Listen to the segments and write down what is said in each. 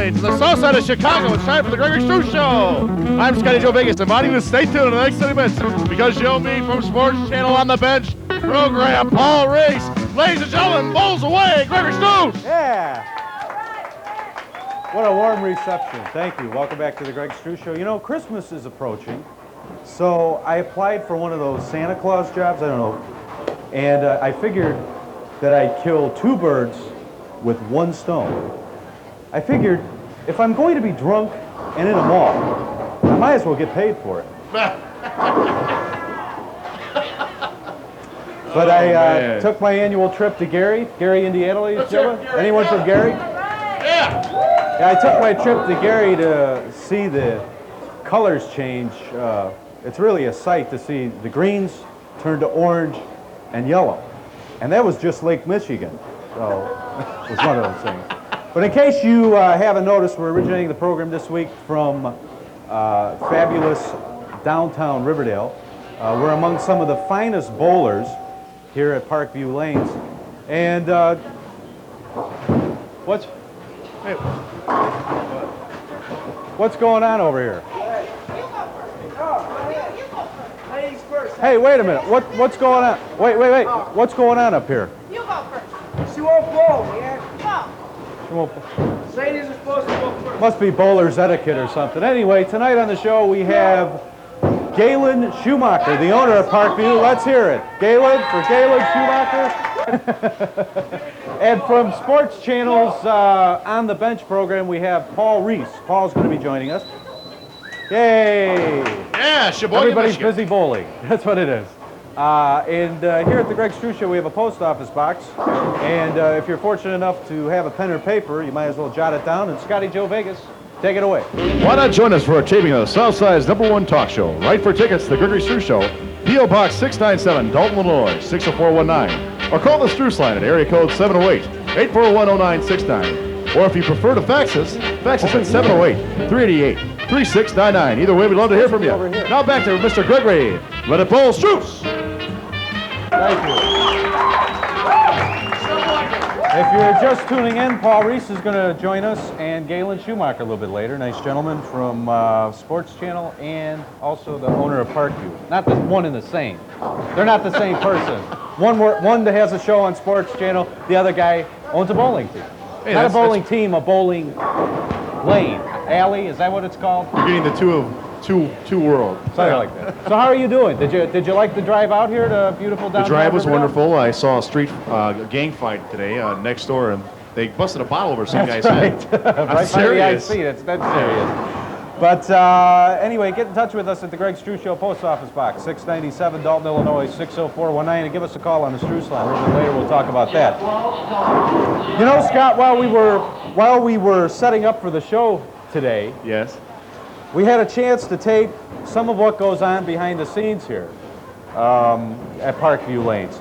Lanes, the south side of Chicago. It's time for the Gregory Struss Show. I'm Scotty Joe Vegas, inviting you to stay tuned in the next 30 minutes because you'll meet from Sports Channel on the bench, program Paul Reese. Ladies and gentlemen, bowls away, Gregory Struss. Yeah. What a warm reception. Thank you. Welcome back to the Greg Struss Show. You know, Christmas is approaching, so I applied for one of those Santa Claus jobs, I don't know, and I figured that I'd kill two birds with one stone. I figured if I'm going to be drunk and in a mall, I might as well get paid for it. But I took my annual trip to Gary, Indiana, ladies and gentlemen. Anyone from Gary? Yeah, I took my trip to Gary to see the colors change. It's really a sight to see the greens turn to orange and yellow. And that was just Lake Michigan. So it was one of those things. But in case you haven't noticed, we're originating the program this week from fabulous downtown Riverdale. We're among some of the finest bowlers here at Parkview Lanes. And what's going on over here? Ladies first. Hey, wait a minute. What's going on? Wait. What's going on up here? You go first. She won't blow, man. She won't. Ladies are supposed to go first. Must be bowler's etiquette or something. Anyway, tonight on the show we have Galen Schumacher, the owner of Parkview. Let's hear it. Galen, for Galen Schumacher. And from Sports Channel's On the Bench program, we have Paul Reese. Paul's going to be joining us. Yay! Yeah, Sheboygan, Everybody's Michigan. busy bowling. That's what it is. And here at the Greg Struss Show, we have a post office box. And if you're fortunate enough to have a pen or paper, you might as well jot it down. And Scotty Joe Vegas, take it away. Why not join us for a taping of the Southside's #1 talk show? Right for tickets to the Gregory Struss Show, P.O. Box 697, Dalton, Illinois, 60419. Or call the Struss line at area code 708-841-0969. Or if you prefer to fax us at 708-388-3699. Either way, we'd love to hear from you. Now back to Mr. Gregory. Let it bowl, Struss. Thank you. If you're just tuning in, Paul Reese is going to join us and Galen Schumacher a little bit later. Nice gentleman from Sports Channel and also the owner of Parkview. Not the one and the same. They're not the same person. One that has a show on Sports Channel, the other guy owns a bowling team. Hey, not a bowling team, a bowling lane. Alley, is that what it's called? You're getting the two worlds. Something like that. So how are you doing? Did you like the drive out here to beautiful downtown? The drive was Riverdale? wonderful. I saw a street gang fight today next door, and they busted a bottle over some guy's right. head. I'm Right by the serious. IC, that's serious. But anyway, get in touch with us at the Greg Struss Show Post Office Box, 697 Dalton, Illinois, 60419, and give us a call on the Struss line. A little bit later, we'll talk about that. You know, Scott, while we were setting up for the show today, Yes. we had a chance to tape some of what goes on behind the scenes here at Parkview Lanes.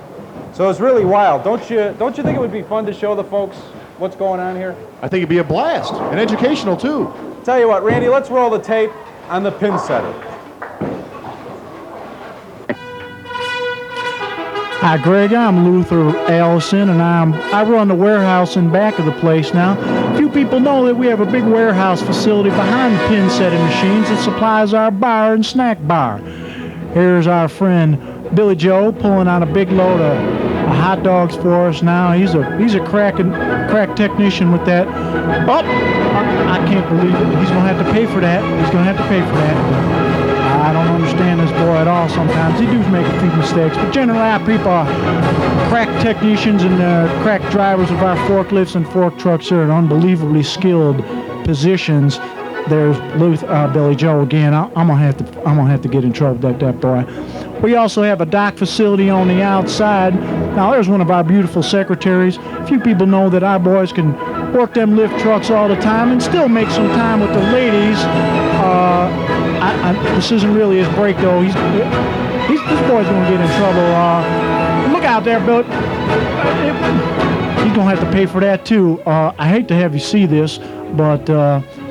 So it's really wild. Don't you think it would be fun to show the folks what's going on here? I think it'd be a blast and educational too. Tell you what, Randy, let's roll the tape on the pin setter. Hi, Greg. I'm Luther Allison, and I run the warehouse in back of the place now. Few people know that we have a big warehouse facility behind the pin setting machines that supplies our bar and snack bar. Here's our friend Billy Joe pulling on a big load of hot dogs for us now. He's a crack technician with that. Oh, I can't believe it. He's gonna have to pay for that. He's gonna have to pay for that. I don't understand this boy at all sometimes. He does make a few mistakes, but generally our people are crack technicians and crack drivers of our forklifts and fork trucks are in unbelievably skilled positions. There's Billy Joe again. I'm gonna have to get in trouble with that boy. We also have a dock facility on the outside. Now there's one of our beautiful secretaries. Few people know that our boys can work them lift trucks all the time and still make some time with the ladies. This isn't really his break though. This boy's gonna get in trouble. Look out there, Bill. He's gonna have to pay for that too. I hate to have you see this, but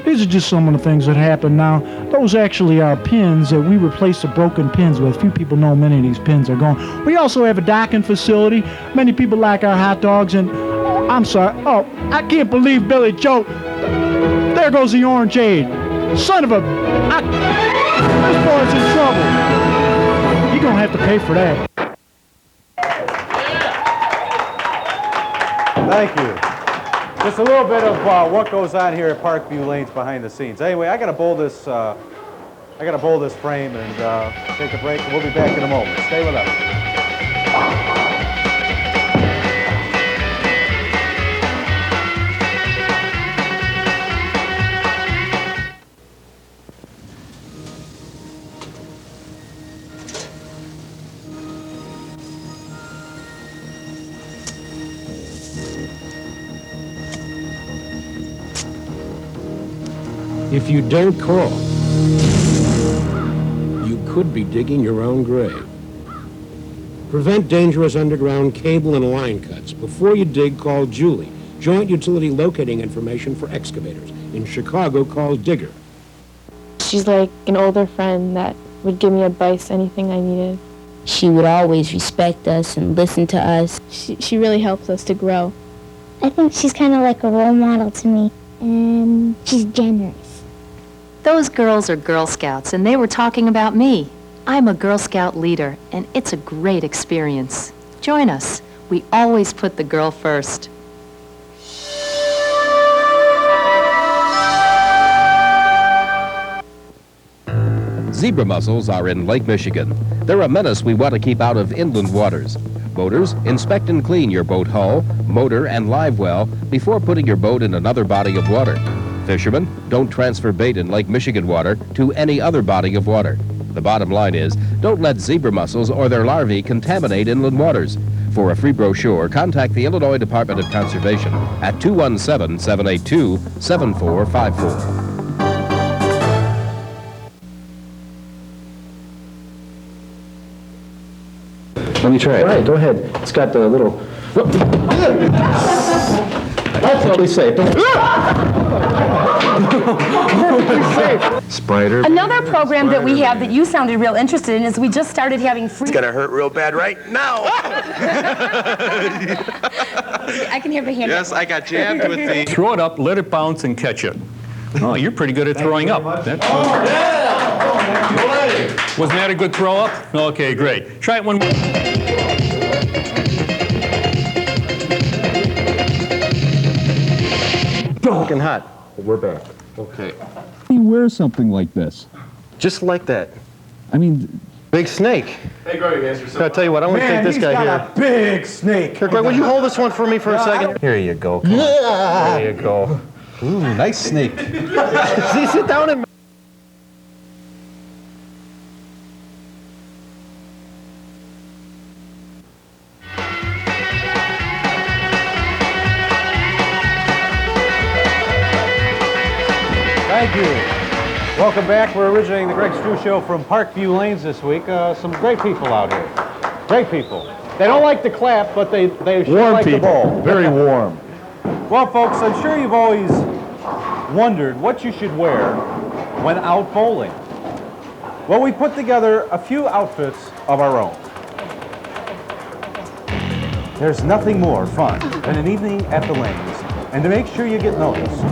these are just some of the things that happen. Now, those actually are pins that we replace the broken pins with. Few people know many of these pins are gone. We also have a docking facility. Many people like our hot dogs, and I'm sorry. Oh, I can't believe Billy Joe. There goes the orangeade. Son of a... this boy's in trouble. You're going to have to pay for that. Thank you. Just a little bit of what goes on here at Parkview Lanes behind the scenes. Anyway, I got to bowl this frame and take a break. We'll be back in a moment. Stay with us. If you don't crawl, you could be digging your own grave. Prevent dangerous underground cable and line cuts. Before you dig, call Julie, Joint Utility Locating Information for Excavators. In Chicago, call Digger. She's like an older friend that would give me advice, anything I needed. She would always respect us and listen to us. She really helps us to grow. I think she's kind of like a role model to me, and she's generous. Those girls are Girl Scouts, and they were talking about me. I'm a Girl Scout leader, and it's a great experience. Join us. We always put the girl first. Zebra mussels are in Lake Michigan. They're a menace we want to keep out of inland waters. Boaters, inspect and clean your boat hull, motor, and live well before putting your boat in another body of water. Fishermen, don't transfer bait in Lake Michigan water to any other body of water. The bottom line is, don't let zebra mussels or their larvae contaminate inland waters. For a free brochure, contact the Illinois Department of Conservation at 217-782-7454. Let me try it. All right, go ahead. It's got the little... That's totally safe. Spider. Another program that we have that you sounded real interested in is we just started having free... It's gonna hurt real bad right now. I can hear the hand. Yes, I got jammed with the... Throw it up, let it bounce, and catch it. Oh, you're pretty good at throwing up. Yeah! Wasn't that a good throw up? Okay, great. Try it one more. Fucking hot. We're back. Okay. You wear something like this. Just like that. I mean... Big snake. Hey, Greg, answer something. I'll tell you what, I'm going to take this guy here. Man, he's got a big snake. Here, Greg, would you hold this one for me for a second? Here you go. Come on. There you go. Ooh, nice snake. See, sit down and... Thank you. Welcome back. We're originating the Greg Struss Show from Parkview Lanes this week. Some great people out here. Great people. They don't like to clap, but they sure Warm like people. the bowl. Very warm. Well, folks, I'm sure you've always wondered what you should wear when out bowling. Well, we put together a few outfits of our own. There's nothing more fun than an evening at the lanes. And to make sure you get noticed,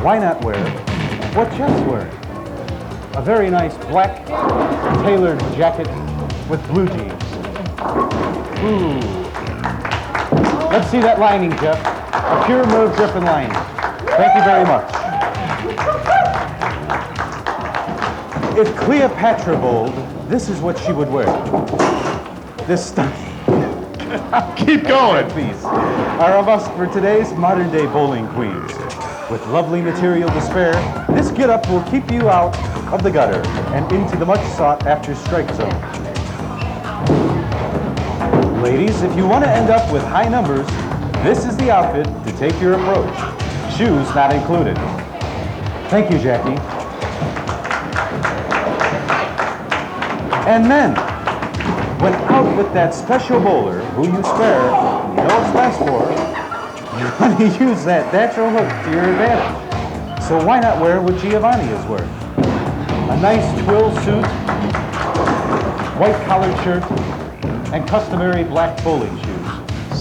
why not wear what Jeff's wearing? A very nice black tailored jacket with blue jeans. Ooh. Let's see that lining, Jeff. A pure Merv Griffin lining. Thank you very much. If Cleopatra bowled, this is what she would wear. This stunning Keep going. piece are a must for today's modern-day bowling queens. With lovely material to spare, this get-up will keep you out of the gutter and into the much-sought-after strike zone. Ladies, if you want to end up with high numbers, this is the outfit to take your approach. Shoes not included. Thank you, Jackie. And men, when out with that special bowler who you spare no expense for, you want to use that natural hook to your advantage. So why not wear what Giovanni is wearing? A nice twill suit, white collared shirt, and customary black bowling shoes.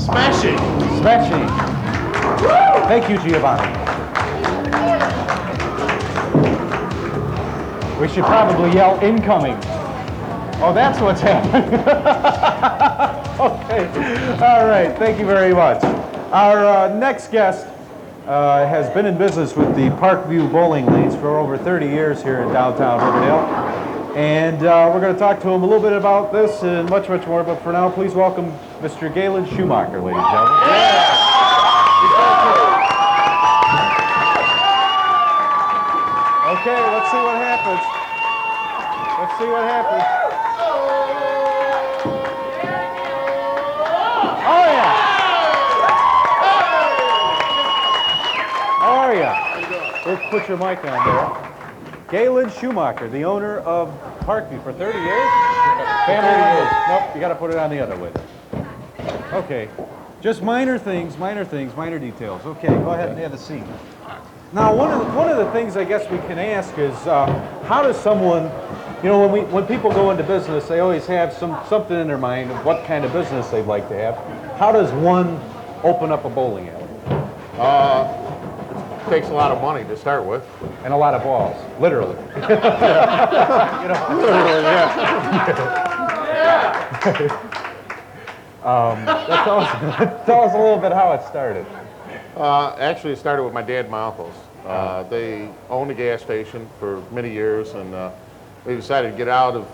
Smashing. Smashing. Thank you, Giovanni. We should probably yell incoming. Oh, that's what's happening. Okay. All right. Thank you very much. Our next guest has been in business with the Parkview bowling lanes for over 30 years here in downtown Riverdale. And we're going to talk to him a little bit about this and much, much more. But for now, please welcome Mr. Galen Schumacher, ladies and gentlemen. Yeah. Okay, let's see what happens. Let's see what happens. Oh, yeah. How are you? Let's put your mic on there. Galen Schumacher, the owner of Parkview for 30 years? Family years. Nope, you got to put it on the other way. Okay. Just minor things, minor details. Okay, go ahead and have a seat. Now, one of the things I guess we can ask is, how does someone, you know, when people go into business, they always have something in their mind of what kind of business they'd like to have. How does one open up a bowling alley? It takes a lot of money to start with. And a lot of balls, literally. You know, literally, yeah. Tell us a little bit how it started. Actually, it started with my dad and my uncles. They owned a gas station for many years, and they decided to get out of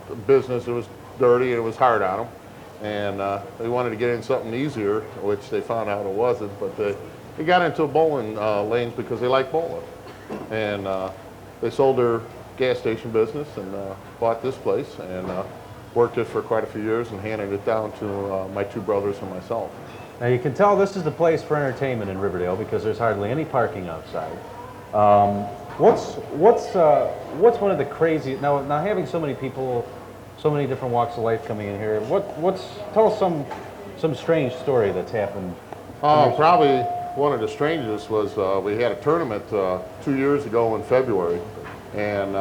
the business. It was dirty, and it was hard on them. And they wanted to get in something easier, which they found out it wasn't. But they got into bowling lanes because they like bowling. And they sold their gas station business and bought this place and worked it for quite a few years and handed it down to my two brothers and myself. Now you can tell this is the place for entertainment in Riverdale because there's hardly any parking outside. What's one of the crazy now having so many people, so many different walks of life coming in here? Tell us some strange story that's happened. Probably one of the strangest was we had a tournament 2 years ago in February, and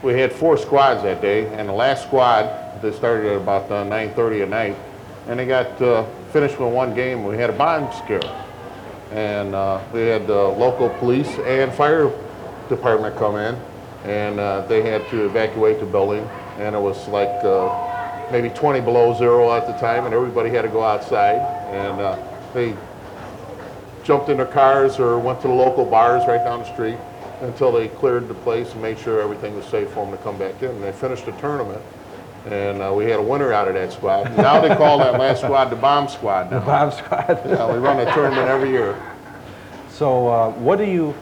we had 4 squads that day, and the last squad, they started at about 9:30 at night, and they got finished with one game. We had a bomb scare, and we had the local police and fire department come in, and they had to evacuate the building, and it was like maybe 20 below zero at the time, and everybody had to go outside, and they jumped in their cars or went to the local bars right down the street until they cleared the place and made sure everything was safe for them to come back in. And they finished the tournament, and we had a winner out of that squad. Now they call that last squad the bomb squad. Now. The bomb squad. Yeah, we run a tournament every year. So do you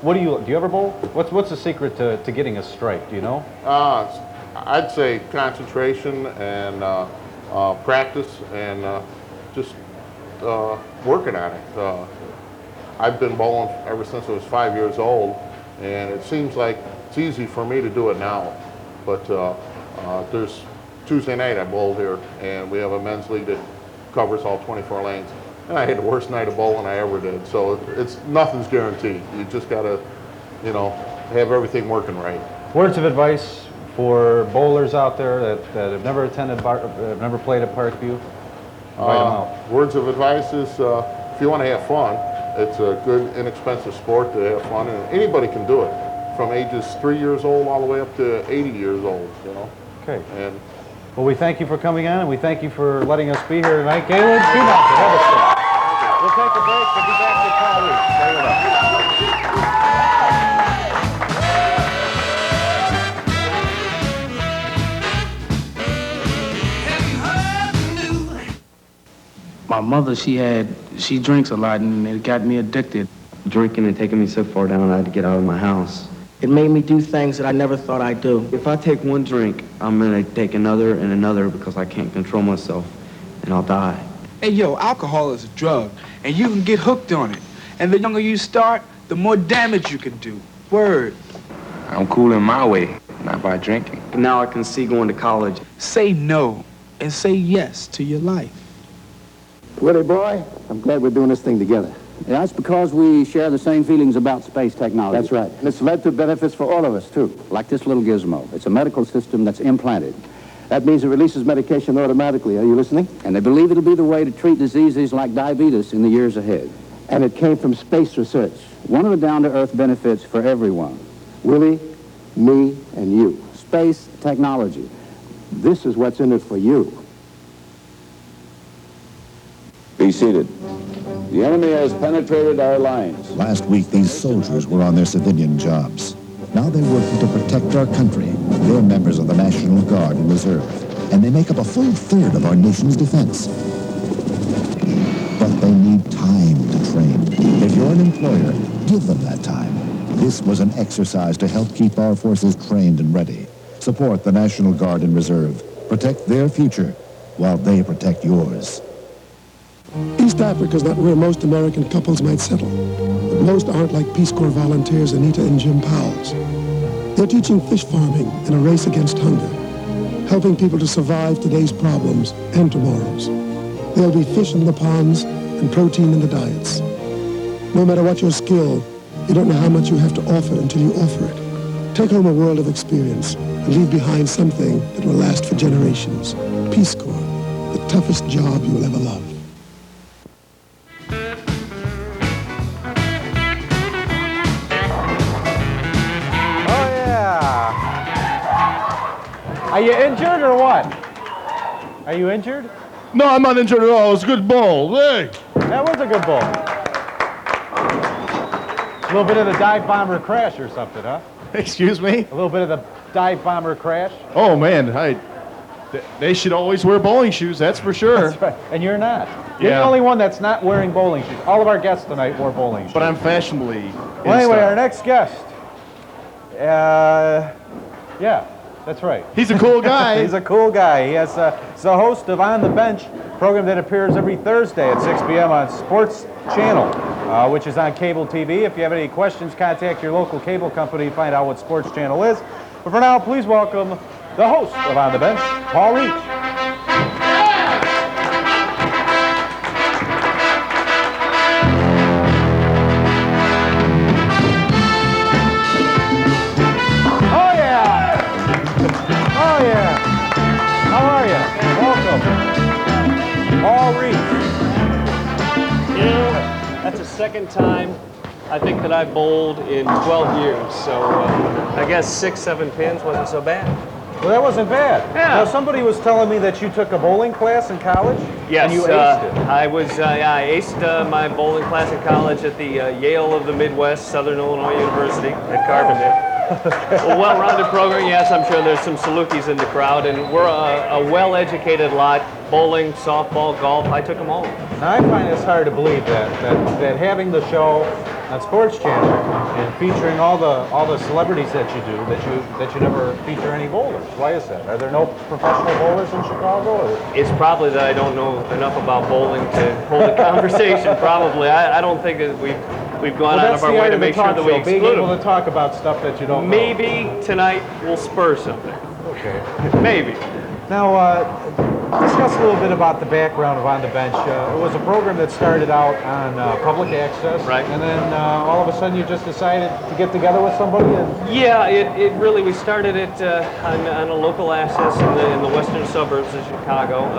ever bowl? What's the secret to getting a strike? Do you know? I'd say concentration and practice and just working on it. I've been bowling ever since I was 5 years old, and it seems like it's easy for me to do it now. But there's Tuesday night I bowled here, and we have a men's league that covers all 24 lanes. And I had the worst night of bowling I ever did. So nothing's guaranteed. You just gotta, have everything working right. Words of advice for bowlers out there that have never have never played at Parkview? Words of advice is if you want to have fun, it's a good, inexpensive sport to have fun, and anybody can do it, from ages 3 years old all the way up to 80 years old. Okay. And well, we thank you for coming on, and we thank you for letting us be here tonight. Galen Schumacher, have a seat. We'll take a break. We'll be back with Kyle Reese. Stay with us. My mother, she drinks a lot, and it got me addicted. Drinking had taken me so far down, I had to get out of my house. It made me do things that I never thought I'd do. If I take one drink, I'm gonna take another and another because I can't control myself, and I'll die. Hey, yo, alcohol is a drug, and you can get hooked on it. And the younger you start, the more damage you can do. Word. I'm cool in my way, not by drinking. But now I can see going to college. Say no, and say yes to your life. Willie boy, I'm glad we're doing this thing together. Yeah, that's because we share the same feelings about space technology. That's right. And it's led to benefits for all of us, too. Like this little gizmo. It's a medical system that's implanted. That means it releases medication automatically. Are you listening? And they believe it'll be the way to treat diseases like diabetes in the years ahead. And it came from space research. One of the down-to-earth benefits for everyone. Willie, me, and you. Space technology. This is what's in it for you. Be seated. The enemy has penetrated our lines. Last week, these soldiers were on their civilian jobs. Now they're working to protect our country. They're members of the National Guard and Reserve, and they make up a full third of our nation's defense. But they need time to train. If you're an employer, give them that time. This was an exercise to help keep our forces trained and ready. Support the National Guard and Reserve. Protect their future while they protect yours. East Africa's not where most American couples might settle. But most aren't like Peace Corps volunteers Anita and Jim Powell's. They're teaching fish farming in a race against hunger, helping people to survive today's problems and tomorrow's. There'll be fish in the ponds and protein in the diets. No matter what your skill, you don't know how much you have to offer until you offer it. Take home a world of experience and leave behind something that will last for generations. Peace Corps, the toughest job you'll ever love. Are you injured or what? Are you injured? No, I'm not injured at all. It was a good ball. Hey! That was a good ball. A little bit of the dive bomber crash or something, huh? Excuse me? A little bit of the dive bomber crash? Oh, man. They should always wear bowling shoes, that's for sure. That's right. And you're not. You're the only one that's not wearing bowling shoes. All of our guests tonight wore bowling shoes. But I'm fashionably Well, anyway, our next guest. Yeah. That's right. He's a cool guy. He's a cool guy. He has, he's the host of On the Bench, a program that appears every Thursday at 6 p.m. on Sports Channel, which is on cable TV. If you have any questions, contact your local cable company to find out what Sports Channel is. But for now, please welcome the host of On the Bench, Paul Reach. Paul Reach. You know, that's the second time I think that I've bowled in 12 years, so I guess 6, 7 pins wasn't so bad. Well, that wasn't bad. Yeah. Now, somebody was telling me that you took a bowling class in college? Yes, and you aced it. I aced my bowling class in college at the Yale of the Midwest, Southern Illinois University at Carbondale. A well-rounded program, yes, I'm sure there's some Salukis in the crowd, and we're a well-educated lot. Bowling, softball, golf, I took them all. Now, I find this hard to believe that having the show on Sports Channel and featuring all the celebrities that you do, that you never feature any bowlers. Why is that? Are there no professional bowlers in Chicago? Or? It's probably that I don't know enough about bowling to hold a conversation, probably. I don't think that we've gone out of our way to make sure that we exclude being able to talk about stuff that you don't know. Maybe tonight will spur something. Okay. Maybe. Now, discuss a little bit about the background of On the Bench. It was a program that started out on public access, right? And then all of a sudden you just decided to get together with somebody. And yeah, it really, we started it on a local access in the western suburbs of Chicago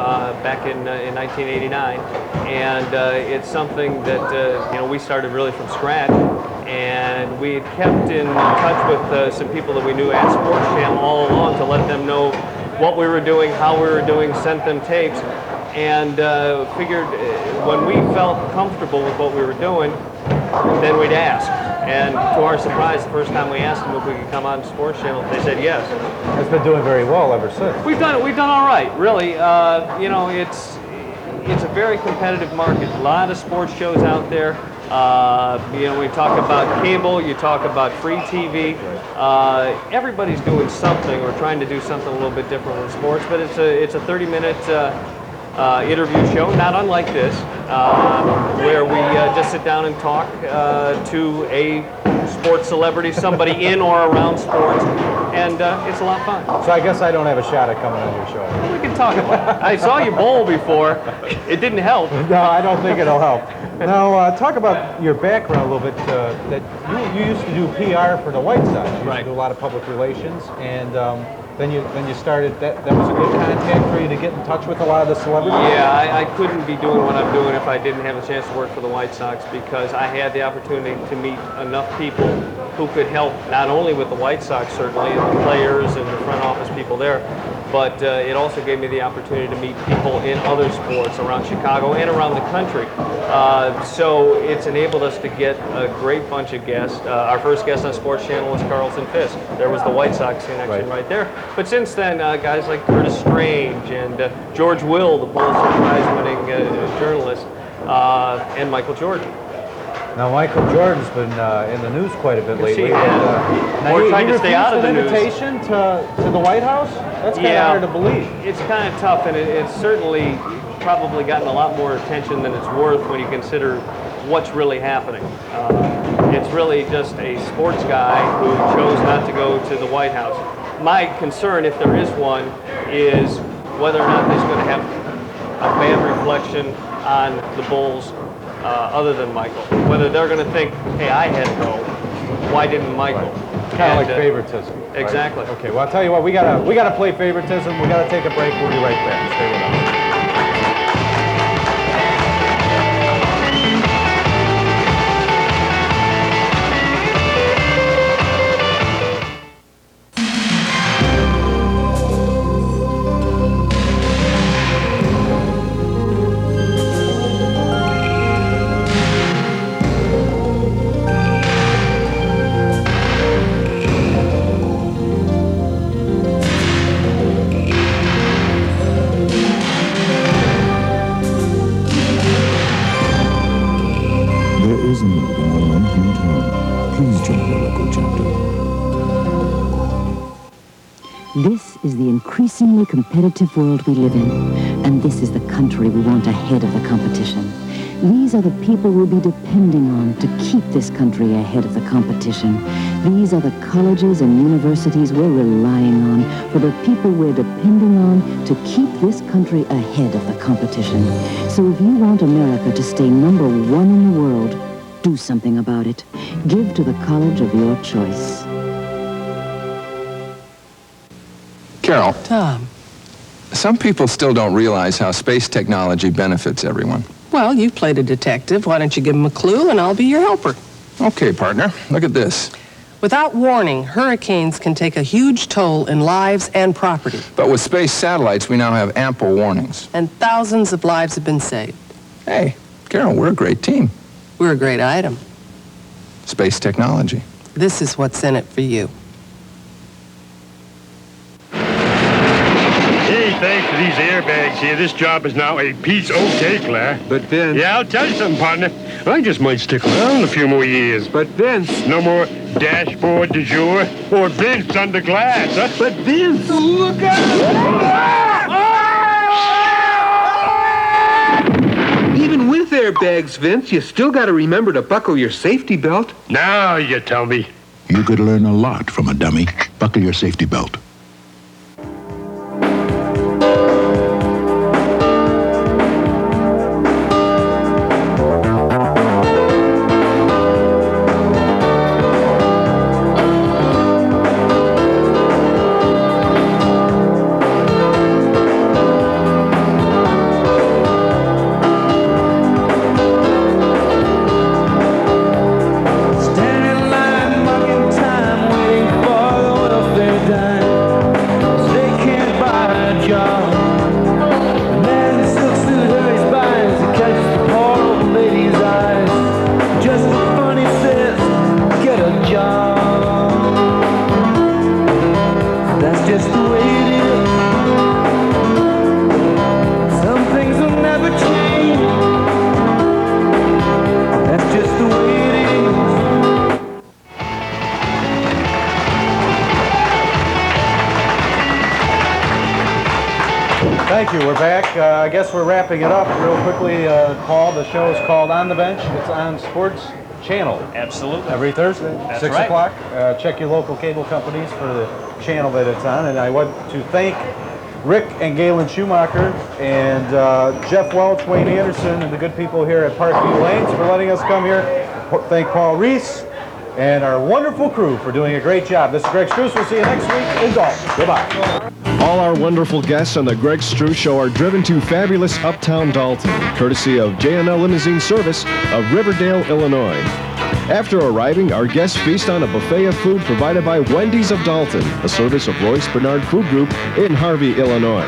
back in 1989, and it's something that we started really from scratch. And we had kept in touch with some people that we knew at Sports Channel all along to let them know what we were doing, how we were doing, sent them tapes, and figured when we felt comfortable with what we were doing, then we'd ask. And to our surprise, the first time we asked them if we could come on Sports Channel, they said yes. It's been doing very well ever since. We've done all right, really. It's a very competitive market. A lot of sports shows out there. We talk about cable, you talk about free TV. Everybody's doing something or trying to do something a little bit different with sports, but it's a 30-minute interview show, not unlike this, where we just sit down and talk to a sports celebrity, somebody in or around sports, and it's a lot of fun. So I guess I don't have a shot at coming on your show. Well, we can talk about it. I saw you bowl before. It didn't help. No, I don't think it'll help. Now, talk about your background a little bit. That you used to do PR for the White Sox. You used to do a lot of public relations, and Then you started, that was a good contact for you to get in touch with a lot of the celebrities? Yeah, I couldn't be doing what I'm doing if I didn't have a chance to work for the White Sox, because I had the opportunity to meet enough people who could help, not only with the White Sox certainly, and the players and the front office people there, but it also gave me the opportunity to meet people in other sports around Chicago and around the country. So it's enabled us to get a great bunch of guests. Our first guest on Sports Channel was Carlton Fisk. There was the White Sox connection right there. But since then, guys like Curtis Strange and George Will, the Pulitzer Prize-winning journalist, and Michael Jordan. Now, Michael Jordan's been in the news quite a bit lately. We're trying to stay out of the news. Invitation to the White House? That's kind of hard to believe. It's kind of tough, and it's certainly probably gotten a lot more attention than it's worth when you consider what's really happening. It's really just a sports guy who chose not to go to the White House. My concern, if there is one, is whether or not he's going to have a bad reflection on the Bulls other than Michael. Whether they're going to think, hey, I had to go, why didn't Michael? Kind of like favoritism. Exactly. Right? Okay, well, I'll tell you what, we gotta play favoritism. We gotta take a break. We'll be right back. Stay with us. This is the increasingly competitive world we live in, and this is the country we want ahead of the competition. These are the people we'll be depending on to keep this country ahead of the competition. These are the colleges and universities we're relying on for the people we're depending on to keep this country ahead of the competition. So if you want America to stay number one in the world, do something about it. Give to the college of your choice. Carol. Tom. Some people still don't realize how space technology benefits everyone. Well, you played a detective. Why don't you give him a clue and I'll be your helper? Okay, partner. Look at this. Without warning, hurricanes can take a huge toll in lives and property. But with space satellites, we now have ample warnings. And thousands of lives have been saved. Hey, Carol, we're a great team. We're a great item. Space technology. This is what's in it for you. Thanks to these airbags here, this job is now a piece okay, Claire. But Vince... Yeah, I'll tell you something, partner. I just might stick around a few more years. But Vince... No more dashboard du jour or Vince under glass, huh? But Vince... Look out! Even with airbags, Vince, you still got to remember to buckle your safety belt. Now you tell me. You could learn a lot from a dummy. Buckle your safety belt. Thank you. We're back. I guess we're wrapping it up real quickly. Paul, the show is called On the Bench. It's on Sports Channel. Absolutely. Every Thursday, That's 6 right. o'clock. Check your local cable companies for the channel that it's on. And I want to thank Rick and Galen Schumacher and Jeff Welch, Wayne Anderson, and the good people here at Parkview Lanes for letting us come here. Thank Paul Reese and our wonderful crew for doing a great job. This is Greg Struss. We'll see you next week in Dalton. Goodbye. All our wonderful guests on the Greg Struss Show are driven to fabulous Uptown Dalton, courtesy of J&L Limousine Service of Riverdale, Illinois. After arriving, our guests feast on a buffet of food provided by Wendy's of Dalton, a service of Royce Bernard Food Group in Harvey, Illinois.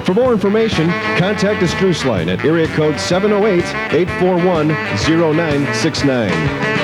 For more information, contact the Struss line at area code 708-841-0969.